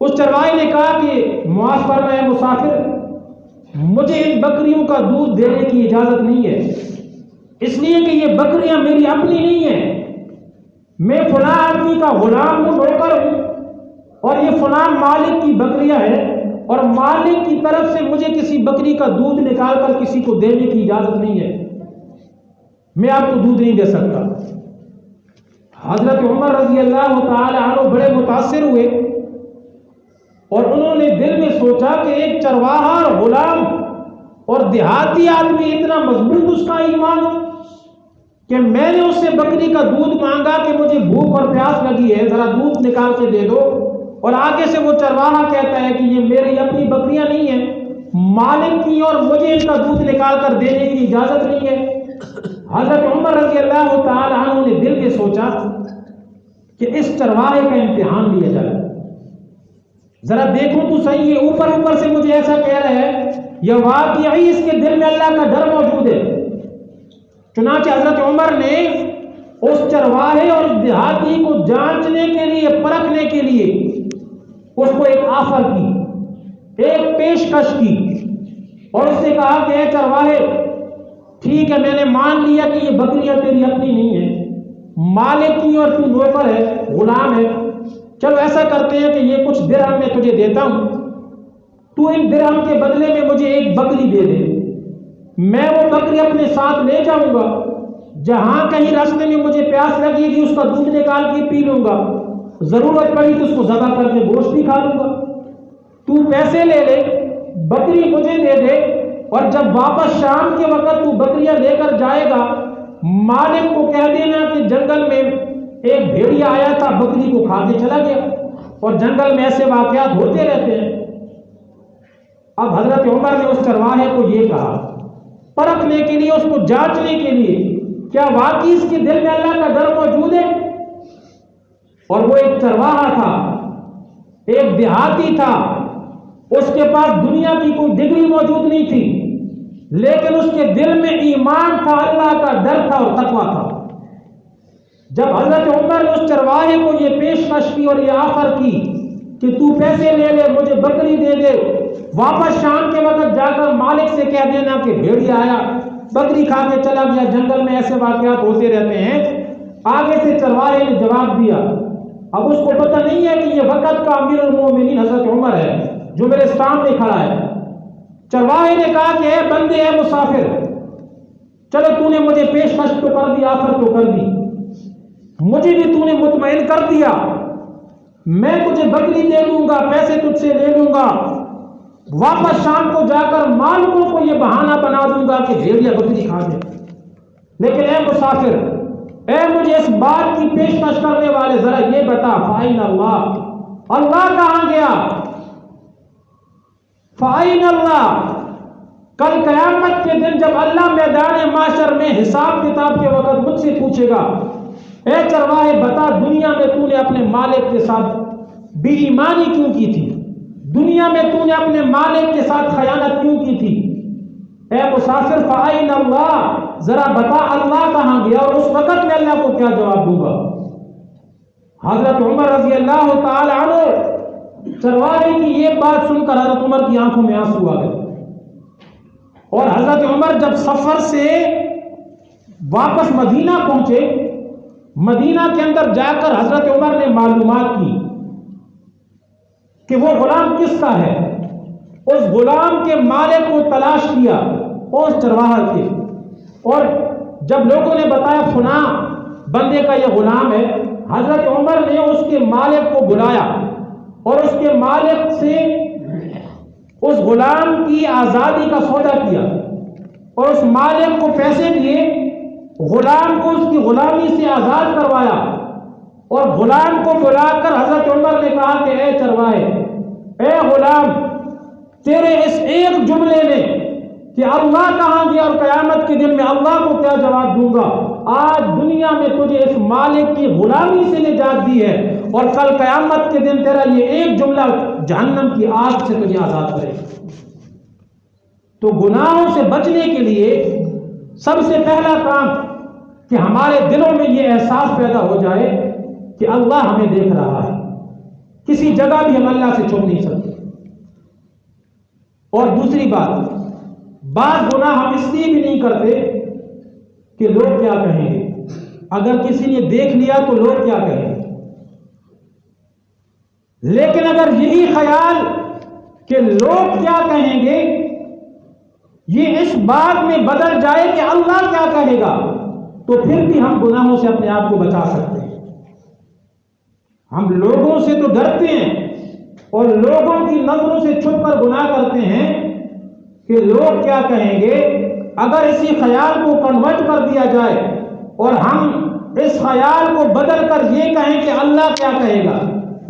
اس چرواہے نے کہا کہ معاف فرمائے مسافر، مجھے ان بکریوں کا دودھ دینے کی اجازت نہیں ہے، اس لیے کہ یہ بکریاں میری اپنی نہیں ہیں، میں فلاں آدمی کا غلام ہوں، نوکر ہوں، اور یہ فلاں مالک کی بکریاں ہیں، اور مالک کی طرف سے مجھے کسی بکری کا دودھ نکال کر کسی کو دینے کی اجازت نہیں ہے، میں آپ کو دودھ نہیں دے سکتا۔ حضرت عمر رضی اللہ تعالی عنہ بڑے متاثر ہوئے، اور انہوں نے دل میں سوچا کہ ایک چرواہا اور غلام اور دیہاتی آدمی اتنا مضبوط اس کا ایمان کہ میں نے اس سے بکری کا دودھ مانگا کہ مجھے بھوک اور پیاس لگی ہے، ذرا دودھ نکال کے دے دو، اور آگے سے وہ چرواہا کہتا ہے کہ یہ میری اپنی بکریاں نہیں ہیں، مالک کی، اور مجھے ان کا دودھ نکال کر دینے کی اجازت نہیں ہے۔ حضرت عمر رضی اللہ تعالی عنہ نے دل میں سوچا کہ اس چرواہے کا امتحان لیا جائے، ذرا دیکھوں تو صحیح، یہ اوپر اوپر سے مجھے ایسا کہہ رہا ہے، یہ واقعی اس کے دل میں اللہ کا ڈر موجود ہے۔ چنانچہ حضرت عمر نے اس چرواہے اور دیہاتی کو جانچنے کے لیے، پرکھنے کے لیے اس کو ایک آفر کی، ایک پیشکش کی، اور اس سے کہا کہ اے چرواہے، ٹھیک ہے، میں نے مان لیا کہ یہ بکریاں تیری اپنی نہیں ہیں، مالک کی اور تو نوکر ہے، غلام ہے، چلو ایسا کرتے ہیں کہ یہ کچھ درہم میں تجھے دیتا ہوں، تو ان درہم کے بدلے میں مجھے ایک بکری دے دے، میں وہ بکری اپنے ساتھ لے جاؤں گا، جہاں کہیں راستے میں مجھے پیاس لگے گی اس کا دودھ نکال کے پی لوں گا، ضرورت پڑی تو اس کو ذبح کر کے گوشت بھی کھا لوں گا، تو پیسے لے لے، بکری مجھے دے دے، اور جب واپس شام کے وقت تو بکریاں لے کر جائے گا، مالک کو کہہ دینا کہ جنگل میں ایک بھیڑیا آیا تھا، بکری کو کھا کے چلا گیا، اور جنگل میں ایسے واقعات ہوتے رہتے ہیں۔ اب حضرت عمر نے اس چرواہے کو یہ کہا، پرکھنے کے لیے، اس کو جانچنے کے لیے، کیا واقعی اس کے دل میں اللہ کا ڈر موجود ہے؟ اور وہ ایک چرواہا تھا، ایک دیہاتی تھا، اس کے پاس دنیا کی کوئی ڈگری موجود نہیں تھی، لیکن اس کے دل میں ایمان تھا، اللہ کا ڈر تھا اور تقویٰ تھا۔ جب حضرت عمر نے اس چرواہے کو یہ پیشکش کی اور یہ آفر کی کہ تو پیسے لے لے، مجھے بکری دے دے، واپس شام کے وقت جا کر مالک سے کہہ دینا کہ بھیڑیا آیا، بکری کھا کے چلا گیا، جنگل میں ایسے واقعات ہوتے رہتے ہیں، آگے سے چرواہے نے جواب دیا۔ اب اس کو پتہ نہیں ہے کہ یہ وقت کا امیر المومنین حضرت عمر ہے جو میرے سامنے کھڑا ہے۔ چرواہے نے کہا کہ اے بندے، اے مسافر، چلو تو نے مجھے پیشکش تو کر دی، آفر تو کر دی، مجھے بھی تو نے مطمئن کر دیا، میں تجھے بکری دے دوں گا، پیسے تجھ سے لے لوں گا، واپس شام کو جا کر مالکوں کو یہ بہانہ بنا دوں گا کہ بھیڑیا بکری کھا دے، لیکن اے مسافر، اے مجھے اس بات کی پیشکش کرنے والے، ذرا یہ بتا، فَأَيْنَ اللَّهُ، اللہ کہاں گیا؟ فَأَيْنَ اللَّهُ، کل قیامت کے دن جب اللہ میدان معاشر میں حساب کتاب کے وقت مجھ سے پوچھے گا، اے چرواہے بتا، دنیا میں تو نے اپنے مالک کے ساتھ بے ایمانی کیوں کی تھی؟ دنیا میں تو نے اپنے مالک کے ساتھ خیانت کیوں کی تھی؟ اے مسافر، فَأَيْنَ اللَّهُ، ذرا بتا اللہ کہاں گیا؟ اور اس وقت میں اللہ کو کیا جواب دوں گا؟ حضرت عمر رضی اللہ تعالی عنہ چرواہے کی یہ بات سن کر حضرت عمر کی آنکھوں میں آنسو آ گئے، اور حضرت عمر جب سفر سے واپس مدینہ پہنچے، مدینہ کے اندر جا کر حضرت عمر نے معلومات کی کہ وہ غلام کس کا ہے، اس غلام کے مالک کو تلاش کیا، اس چرواہا کے، اور جب لوگوں نے بتایا فلاں بندے کا یہ غلام ہے، حضرت عمر نے اس کے مالک کو بلایا اور اس کے مالک سے اس غلام کی آزادی کا سودا کیا، اور اس مالک کو پیسے دیے، غلام کو اس کی غلامی سے آزاد کروایا، اور غلام کو بلا کر حضرت عمر نے کہا کہ اے چرواہے، اے غلام، تیرے اس ایک جملے نے کہ اللہ کہاں گیا اور قیامت کے دن میں اللہ کو کیا جواب دوں گا، آج دنیا میں تجھے اس مالک کی غلامی سے نجات دی ہے، اور کل قیامت کے دن تیرا یہ ایک جملہ جہنم کی آگ سے تجھے آزاد کرے۔ تو گناہوں سے بچنے کے لیے سب سے پہلا کام کہ ہمارے دلوں میں یہ احساس پیدا ہو جائے کہ اللہ ہمیں دیکھ رہا ہے، کسی جگہ بھی ہم اللہ سے چھپ نہیں سکتے۔ اور دوسری بات، بعض گناہ ہم اس لیے بھی نہیں کرتے کہ لوگ کیا کہیں گے، اگر کسی نے دیکھ لیا تو لوگ کیا کہیں گے۔ لیکن اگر یہی خیال کہ لوگ کیا کہیں گے یہ اس بات میں بدل جائے کہ اللہ کیا کہے گا، تو پھر بھی ہم گناہوں سے اپنے آپ کو بچا سکتے ہیں۔ ہم لوگوں سے تو ڈرتے ہیں اور لوگوں کی نظروں سے چھپ کر گناہ کرتے ہیں کہ لوگ کیا کہیں گے۔ اگر اسی خیال کو کنورٹ کر دیا جائے اور ہم اس خیال کو بدل کر یہ کہیں کہ اللہ کیا کہے گا،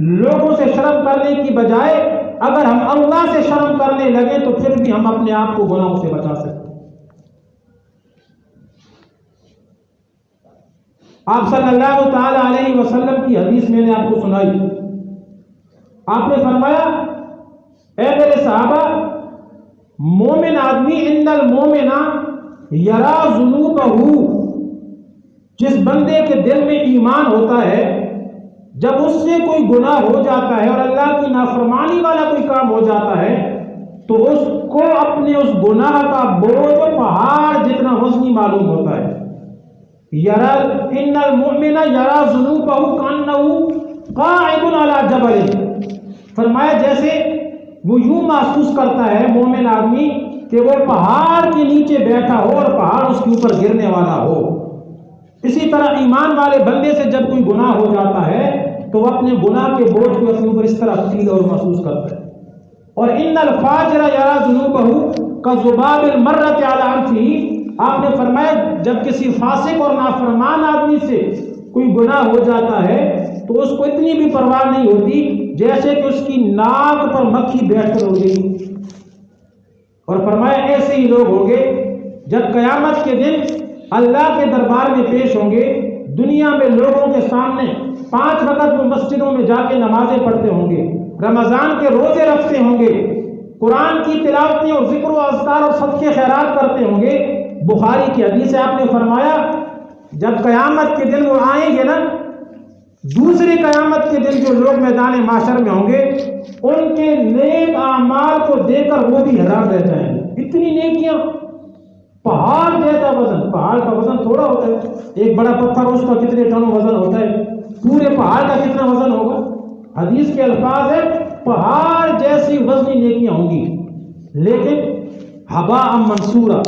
لوگوں سے شرم کرنے کی بجائے اگر ہم اللہ سے شرم کرنے لگے تو پھر بھی ہم اپنے آپ کو گناہوں سے بچا سکتے ہیں۔ آپ صلی اللہ تعالی علیہ وسلم کی حدیث میں نے آپ کو سنائی، آپ نے فرمایا اے میرے صحابہ، مومن آدمی ان المومن یرا ذنوبہ، جس بندے کے دل میں ایمان ہوتا ہے جب اس سے کوئی گناہ ہو جاتا ہے اور اللہ کی نافرمانی والا کوئی کام ہو جاتا ہے تو اس کو اپنے اس گناہ کا بوجھ پہاڑ جتنا وزنی معلوم ہوتا ہے۔ یرا ان المؤمن یرا ذنوبہ کانہ قاعد علی جبل، فرمایا جیسے وہ یوں محسوس کرتا ہے مومن آدمی کہ وہ پہاڑ کے نیچے بیٹھا ہو اور پہاڑ اس کے اوپر گرنے والا ہو۔ اسی طرح ایمان والے بندے سے جب کوئی گناہ ہو جاتا ہے تو وہ اپنے گناہ کے بوجھ کو اپنے اوپر اس طرح فیل اور محسوس کرتا ہے۔ اور ان الفاجر یرا ذنوبہ کذباب المرۃ علی انفہ، آپ نے فرمایا جب کسی فاسق اور نافرمان آدمی سے کوئی گناہ ہو جاتا ہے تو اس کو اتنی بھی پرواہ نہیں ہوتی جیسے کہ اس کی ناک پر مکھی بیٹھ کر اڑ گئی۔ اور فرمایا ایسے ہی لوگ ہوں گے جب قیامت کے دن اللہ کے دربار میں پیش ہوں گے، دنیا میں لوگوں کے سامنے 5 وقت وہ مسجدوں میں جا کے نمازیں پڑھتے ہوں گے، رمضان کے روزے رکھتے ہوں گے، قرآن کی تلاوتیں اور ذکر و اذکار اور صدقے خیرات کرتے ہوں گے۔ بخاری کی حدیث ہے، آپ نے فرمایا جب قیامت کے دن وہ آئیں گے نا، دوسری قیامت کے دن جو لوگ میدان محشر میں ہوں گے ان کے نیک اعمال کو دیکھ کر وہ بھی حیران رہ جائیں گے۔ اتنی نیکیاں، پہاڑ جیسا وزن، پہاڑ کا وزن تھوڑا ہوتا ہے، ایک بڑا پتھر اس کا کتنے ٹن وزن ہوتا ہے، پورے پہاڑ کا کتنا وزن ہوگا۔ حدیث کے الفاظ ہے پہاڑ جیسی وزنی نیکیاں ہوں گی، لیکن ہباء منصورا،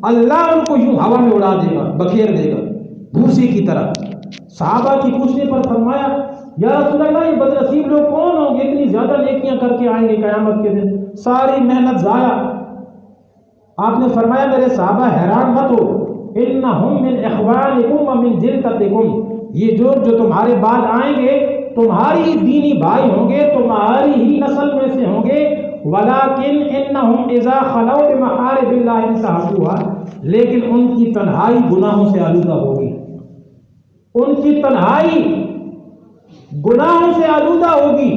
اللہ ان کو یوں ہوا میں اڑا دے گا، بکھیر دے گا بھوسی کی طرح۔ صحابہ کی پوچھنے پر فرمایا یا رسول اللہ یہ بدنصیب لوگ کون ہوں گے اتنی زیادہ نیکیاں کر کے آئیں گے قیامت کے دن، ساری محنت ضائع۔ آپ نے فرمایا میرے صحابہ حیران مت ہو، انہم من اخوانکم ومن جلدتکم، یہ جو تمہارے بعد آئیں گے تمہاری دینی بھائی ہوں گے، تمہاری ہی نسل میں سے ہوں گے، ولیکن انہم اذا خلوا بمحارم اللہ انتہکوها، لیکن ان کی تنہائی گناہوں سے آلودہ ہوگی، ان کی تنہائی گناہوں سے آلودہ ہوگی۔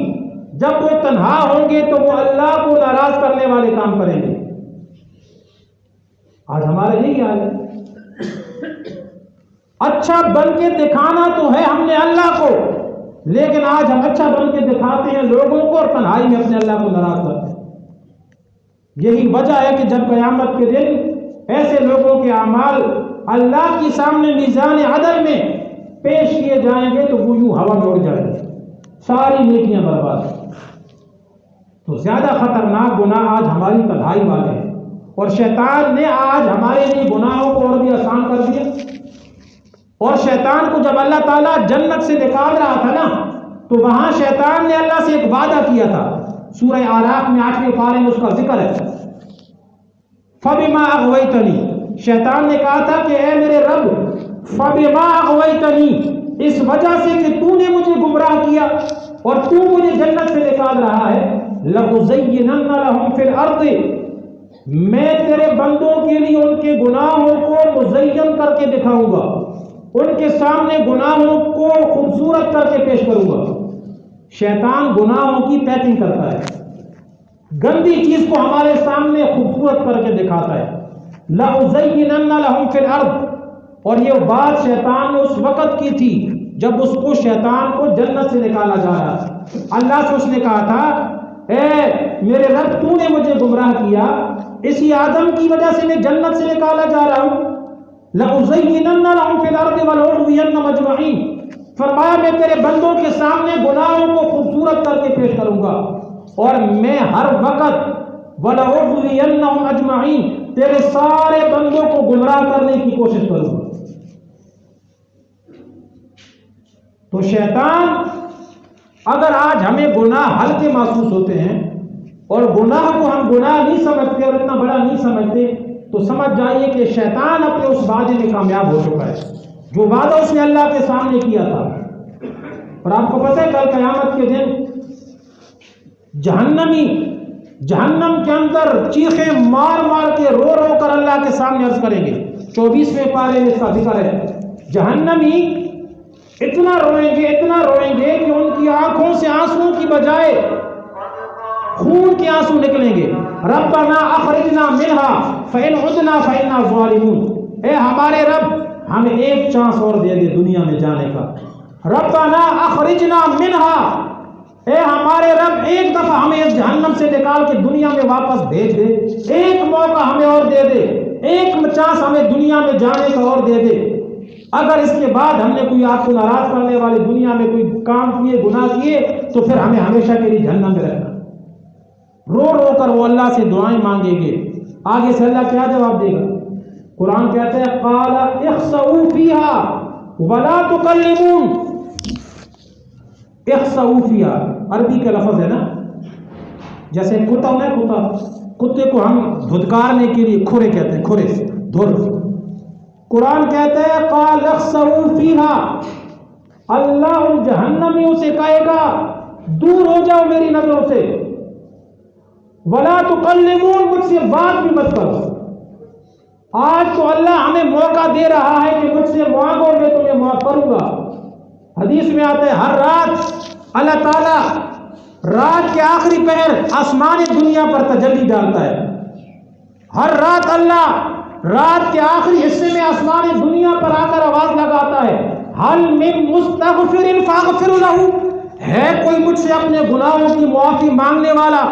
جب وہ تنہا ہوں گے تو وہ اللہ کو ناراض کرنے والے کام کریں گے۔ آج ہمارا یہی حال ہے، اچھا بن کے دکھانا تو ہے ہم نے اللہ کو، لیکن آج ہم اچھا بن کے دکھاتے ہیں لوگوں کو اور تنہائی میں اپنے اللہ کو ناراض کرتے ہیں۔ یہی وجہ ہے کہ جب قیامت کے دن ایسے لوگوں کے اعمال اللہ کے سامنے میزان عدل میں پیش کیے جائیں گے تو وہ یوں ہوا میں اڑ جائیں گے، ساری نیکیاں برباد۔ تو زیادہ خطرناک گناہ آج ہماری تنہائی والے ہیں، اور شیطان نے آج ہمارے لیے گناہوں کو اور بھی آسان کر دیا۔ اور شیطان کو جب اللہ تعالیٰ جنت سے نکال رہا تھا نا تو وہاں شیطان نے اللہ سے ایک وعدہ کیا تھا، سورہ اعراف میں 8ویں پارے میں اس کا ذکر ہے۔ فَبِمَا أَغْوَيْتَنِي، شیطان نے کہا تھا کہ اے میرے رب فَبِمَا أَغْوَيْتَنِي، اس وجہ سے کہ تو نے مجھے گمراہ کیا اور تو مجھے جنت سے نکال رہا ہے، لَأُزَيِّنَنَّ لَهُمْ فِي الْأَرْضِ، میں تیرے بندوں کے لیے ان کے گناہوں کو مزین کر کے دکھاؤں گا، ان کے سامنے گناہوں کو خوبصورت کر کے پیش کروں گا۔ شیطان گناہوں کی پیکنگ کرتا ہے، گندی چیز کو ہمارے سامنے خوبصورت کر کے دکھاتا ہے۔ لَأُزَيِّنَنَّ لَهُمْ فِي الْأَرْضِ، اور یہ بات شیطان نے اس وقت کی تھی جب اس کو شیطان کو جنت سے نکالا جا رہا تھا، اللہ سے اس نے کہا تھا اے میرے رب تو نے مجھے گمراہ کیا، اسی آدم کی وجہ سے میں جنت سے نکالا جا رہا ہوں، لَأُزَيِّنَنَّ لَهُمْ فِي الْأَرْضِ وَلَأُغْوِيَنَّهُمْ أَجْمَعِينَ، فرمایا میں تیرے بندوں کے سامنے گناہوں کو خوبصورت کر کے پیش کروں گا، اور میں ہر وقت وَلَأُغْوِيَنَّهُمْ أَجْمَعِينَ تیرے سارے بندوں کو گمراہ کرنے کی کوشش کروں گا۔ تو شیطان اگر آج ہمیں گناہ ہلکے محسوس ہوتے ہیں اور گناہ کو ہم گناہ نہیں سمجھتے اور اتنا بڑا نہیں سمجھتے، تو سمجھ جائیے کہ شیطان اپنے اس وعدے میں کامیاب ہو چکا ہے جو وعدہ اس نے اللہ کے سامنے کیا تھا۔ اور آپ کو پتہ ہے کل قیامت کے دن جہنمی جہنم کے اندر چیخیں مار مار کے رو رو کر اللہ کے سامنے عرض کریں گے، 24ویں پارے میں اس کا ذکر ہے، جہنمی اتنا روئیں گے کہ ان کی آنکھوں سے آنسوں کی بجائے خون کے آنسو نکلیں گے۔ ربنا اخرجنا منہا فإن عدنا فإنا ظالمون، اے ہمارے رب ہمیں ایک چانس اور دے دے دنیا میں جانے کا، ربنا اخرجنا منہا، اے ہمارے رب ایک دفعہ ہمیں اس جہنم سے نکال کے دنیا میں واپس بھیج دے، ایک موقع ہمیں اور دے دے، ایک چانس ہمیں دنیا میں جانے کا اور دے دے۔ اگر اس کے بعد ہم نے کوئی آپ کو ناراض کرنے والے دنیا میں کوئی کام کیے، گناہ کیے، تو پھر ہمیں ہمیشہ کے لیے جہنم میں رکھنا۔ رو رو کر وہ اللہ سے دعائیں مانگیں گے۔ آگے سے اللہ کیا جواب دے گا؟ قرآن کہتا ہے قال اخسؤوا فیہا ولا تکلمون، اخسؤوا فیہا عربی کا لفظ ہے نا، جیسے کتا ہونا ہے، کتے کو ہم دھدکارنے کے لیے کھرے کہتے ہیں، کھرے سے دھر۔ قرآن کہتا ہے قال اخسؤوا فیہا، اللہ ان جہنمیوں سے کہے گا دور ہو جاؤ میری نظروں سے، ولا تکلمون مجھ سے بات بھی مت کرو۔ آج تو اللہ ہمیں موقع دے رہا ہے کہ مجھ سے مانگو میں تمہیں معاف کروں گا۔ حدیث میں آتا ہے ہر رات اللہ تعالیٰ رات کے آخری پہر آسمان دنیا پر تجلی ڈالتا ہے، ہر رات اللہ رات کے آخری حصے میں آسمان دنیا پر آ کر آواز لگاتا ہے حل من مستغفر فاغفر لہ، ہے کوئی مجھ سے اپنے گناہوں کی معافی مانگنے والا،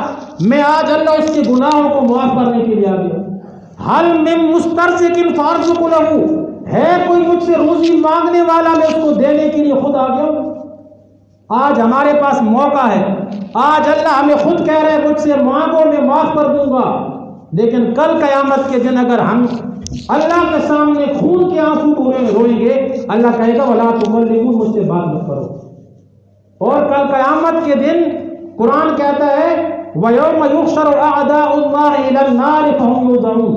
میں آج اللہ اس کے گناہوں کو معاف کرنے کے لیے آ گیا۔ حل من مسترزق فارزق لہ، ہے کوئی مجھ سے روزی مانگنے والا، میں اس کو دینے کے لیے خود آ گیا ہوں۔ آج ہمارے پاس موقع ہے، آج اللہ ہمیں خود کہہ رہے ہیں مجھ سے مانگو میں معاف کر دوں گا، لیکن کل قیامت کے دن اگر ہم اللہ کے سامنے خون کے آنسو روئیں گے، اللہ کہے گا ولا تکلمون، مجھ سے بات مت کرو۔ اور کل قیامت کے دن قرآن کہتا ہے وَيَوْمَ يُحْشَرُ أَعْدَاءُ اللَّهِ إِلَى النَّارِ فَهُمْ يُوزَعُونَ،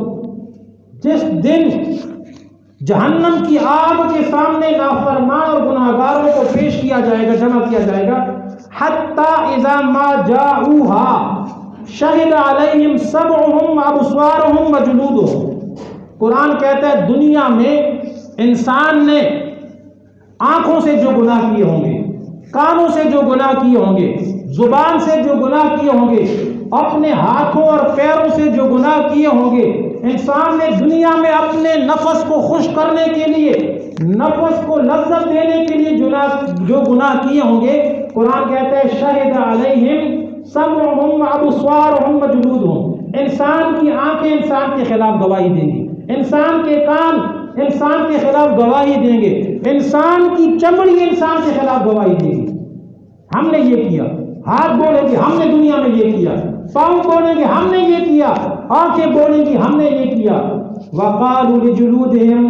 جس دن جہنم کی آگ کے سامنے نافرمان اور گناہگاروں کو پیش کیا جائے گا، جمع کیا جائے گا، حَتَّى إِذَا مَا جَاءُوهَا شَهِدَ عَلَيْهِمْ سَمْعُهُمْ وَأَبْصَارُهُمْ وَجُلُودُهُمْ۔ قرآن کہتا ہے دنیا میں انسان نے آنکھوں سے جو گناہ کیے ہوں گے، کانوں سے جو گناہ کیے ہوں گے، زبان سے جو گناہ کیے ہوں گے، اپنے ہاتھوں اور پیروں سے جو گناہ کیے ہوں گے، انسان نے دنیا میں اپنے نفس کو خوش کرنے کے لیے، نفس کو لذت دینے کے لیے جو گناہ کیے ہوں گے، قرآن کہتا ہے شہد علیہم سمعہم وابصارہم وجلودہم، انسان کی آنکھیں انسان کے خلاف گواہی دیں گی، انسان کے کان انسان کے خلاف گواہی دیں گے، انسان کی چمڑی انسان کے خلاف گواہی دے گی، ہم نے یہ کیا۔ ہاتھ بولیں گے ہم نے دنیا میں یہ کیا، پاؤں بولیں گے ہم نے یہ کیا، آنکھیں بولیں گی ہم نے یہ کیا۔ وقالوا لجلودہم،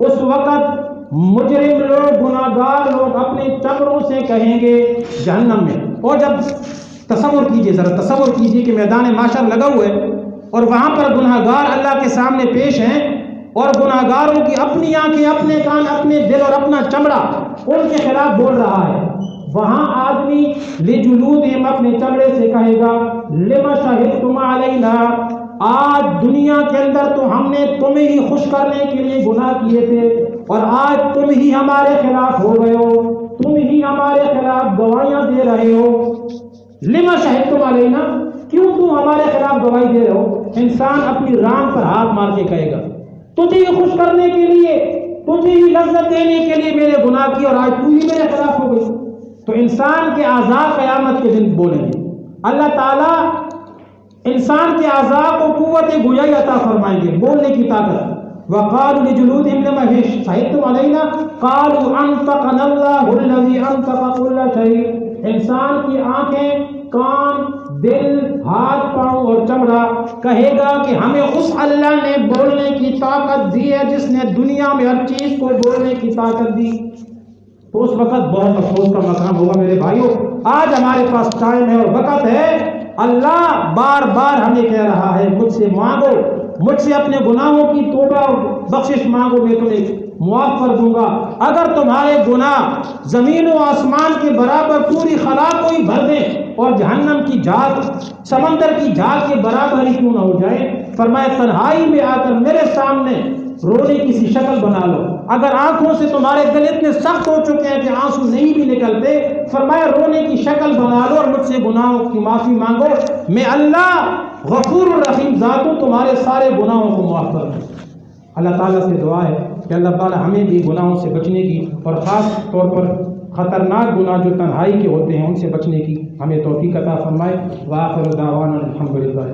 اس وقت مجرم لوگ، گناہگار لوگ اپنے چمڑوں سے کہیں گے جہنم میں۔ اور جب تصور کیجئے، ذرا تصور کیجئے کہ میدان معاشر لگا ہوا ہے اور وہاں پر گناہگار اللہ کے سامنے پیش ہیں، اور گناہگاروں کی اپنی آنکھیں، اپنے کان، اپنے دل اور اپنا چمڑا ان کے خلاف بول رہا ہے۔ وہاں آدمی لجلودہم اپنے چمڑے سے کہے گا لما شہدتم علینا، آج دنیا کے اندر تو ہم نے تمہیں ہی خوش کرنے کے لیے گناہ کیے تھے، اور آج تم ہی ہمارے خلاف ہو گئے ہو، تم ہی ہمارے خلاف گواہیاں دے رہے ہو۔ لما شہدتم علینا، کیوں تم ہمارے خلاف گواہی دے رہے ہو؟ انسان اپنی ران پر ہاتھ مار کے کہے گا تجھے یہ خوش کرنے کے لیے تجھے ہی لذت دینے کے لیے میرے گناہ کی اور آج تو ہی میرے خلاف ہو گئی. تو انسان کے اعضاء قیامت کے دن بولیں گے. اللہ تعالیٰ انسان کے اعضاء کو قوت گویائی عطا فرمائیں گے، بولنے کی طاقت. وقالوا لجلودهم لما شهدتم علينا قالوا انطقنا الله الذي انطق كل شيء. انسان کی آنکھیں، کان، دل، ہاتھ، پاؤں اور چمڑا کہے گا کہ ہمیں اس اللہ نے بولنے کی طاقت دی ہے جس نے دنیا میں ہر چیز کو بولنے کی طاقت دی. تو اس وقت بہت افسوس کا مقام ہوگا میرے بھائیوں. آج ہمارے پاس ٹائم ہے اور وقت ہے. اللہ بار بار ہمیں کہہ رہا ہے مجھ سے مانگو، مجھ سے اپنے گناہوں کی توبہ اور بخشش مانگو، میں تمہیں معاف کر دوں گا. اگر تمہارے گناہ زمین و آسمان کے برابر پوری خلا کو ہی بھر دیں اور جہنم کی جھاگ، سمندر کی جھاگ کے برابر ہی کیوں نہ ہو جائے، فرمایا تنہائی میں آ کر میرے سامنے رونے کی سی شکل بنا لو. اگر آنکھوں سے تمہارے دل اتنے سخت ہو چکے ہیں کہ آنسو نہیں بھی نکلتے، فرمایا رونے کی شکل بنا لو اور مجھ سے گناہوں کی معافی مانگو. میں اللہ غفور الرحیم ذات ہوں، تمہارے سارے گناہوں کو معاف کر دوں. اللہ تعالیٰ سے دعا ہے کہ اللہ تعالیٰ ہمیں بھی گناہوں سے بچنے کی اور خاص طور پر خطرناک گناہ جو تنہائی کے ہوتے ہیں ان سے بچنے کی ہمیں توفیق عطا فرمائے. وآخر دعوانا الحمدللہ.